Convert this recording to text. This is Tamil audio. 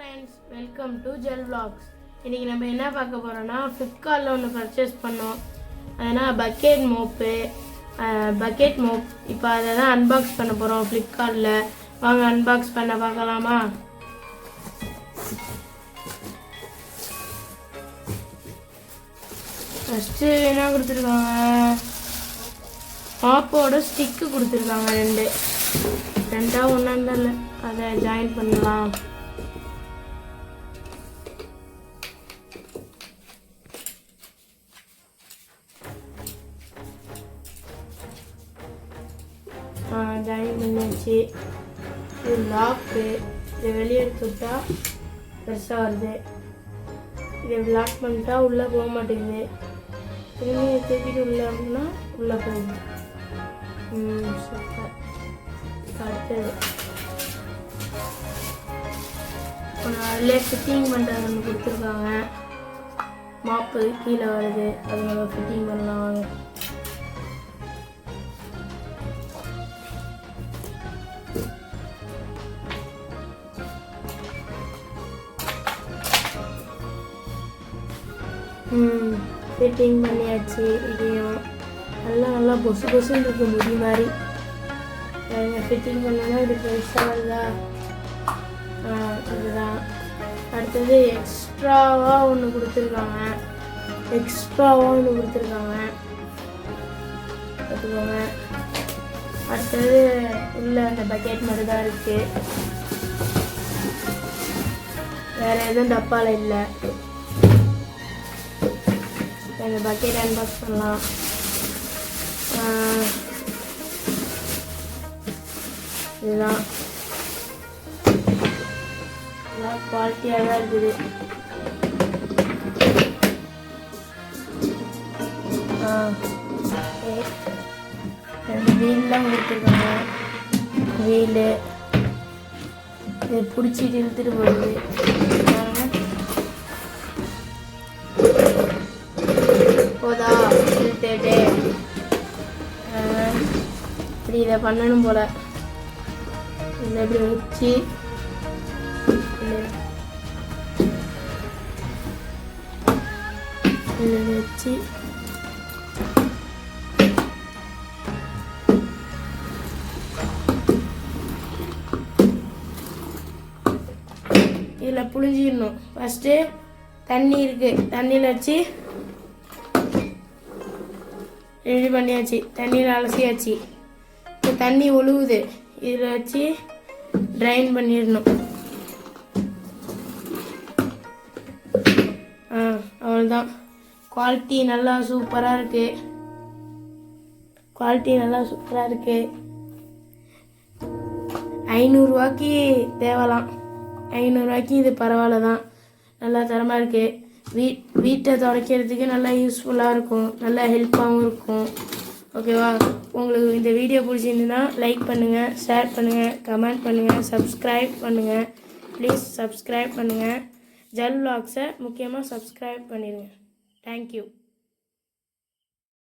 Friends, welcome to gel vlogs. இன்றைக்கி நம்ம என்ன பார்க்க போகிறோன்னா, ஃப்ளிப்கார்ட்டில் ஒன்று பர்ச்சேஸ் பண்ணோம். அதனால் பக்கெட் மோப் இப்போ அதை தான் அன்பாக்ஸ் பண்ண போகிறோம் ஃப்ளிப்கார்ட்டில். வாங்க அன்பாக்ஸ் பண்ண பார்க்கலாமா? ஃபஸ்ட்டு என்ன கொடுத்துருக்காங்க, மாப்போட ஸ்டிக்கு கொடுத்துருக்காங்க. ரெண்டாக ஒன்றாம் இல்லை, அதை ஜாயின் பண்ணலாம். ஜாயின் பண்ணியாச்சு. இது லாக்கு, இதை வெளியே எடுத்துட்டா பெருசாக வருது. இதை லாக் பண்ணிட்டா உள்ளே போக மாட்டேங்குது. திரும்பி தூக்கிட்டு உள்ளே அப்படின்னா உள்ளே போகுது. சூப்பர். அடுத்தது அதிலே ஃபிட்டிங் பண்ணுறது ஒன்று கொடுத்துருக்காங்க. மாப்பு கீழே வருது, அது நம்ம ஃபிட்டிங் பண்ணலாம். வாங்க. ஃபிட்டிங் பண்ணியாச்சு. இதையும் நல்லா பொசுன்னு இருக்கு, முடி மாதிரி. ஃபிட்டிங் பண்ணோன்னா இது பெருசாக வருதா? இதுதான். அடுத்தது எக்ஸ்ட்ராவாக ஒன்று கொடுத்துருக்காங்க. பார்த்துக்கோங்க. அடுத்தது உள்ள அந்த பக்கெட் மட்டும் தான் இருக்குது, வேறு எதுவும் டப்பாவில் இல்லை. இந்த பக்கெட் அன்பாக்ஸ் பண்ணலாம். இதுதான் குவாலிட்டியாக தான் இருக்குது. ரெண்டு வீல்லாம் கொடுத்துருக்காங்க. வீலு இது பிடிச்சிட்டு இழுத்துட்டு போகுது. போதா இழுத்துட்டு இப்படி இதை பண்ணணும் போல். இதில் இப்படி வச்சு இதில் புழிஞ்சிடணும். ஃபஸ்ட்டு தண்ணி இருக்குது, தண்ணியில் வச்சு ரெடி பண்ணியாச்சு. தண்ணியில் அலசியாச்சு. இப்போ தண்ணி ஒழுகுது, இதில் வச்சு ட்ரைன் பண்ணிடணும். அவ்வளோதான். குவாலிட்டி நல்லா சூப்பராக இருக்குது. 500 தேவலாம். 500 இது பரவாயில்ல தான், நல்லா தரமாக இருக்குது. வீட்டை துடைக்கிறதுக்கு நல்லா யூஸ்ஃபுல்லாக இருக்கும், நல்லா ஹெல்ப்பாகவும் இருக்கும். ஓகேவா? உங்களுக்கு இந்த வீடியோ பிடிச்சிருந்துன்னா லைக் பண்ணுங்கள், ஷேர் பண்ணுங்கள், கமெண்ட் பண்ணுங்கள், சப்ஸ்கிரைப் பண்ணுங்கள். ப்ளீஸ் சப்ஸ்கிரைப் பண்ணுங்கள். ஜெல் vlogsஸை முக்கியமாக சப்ஸ்கிரைப் பண்ணிடுங்க. தேங்க்யூ.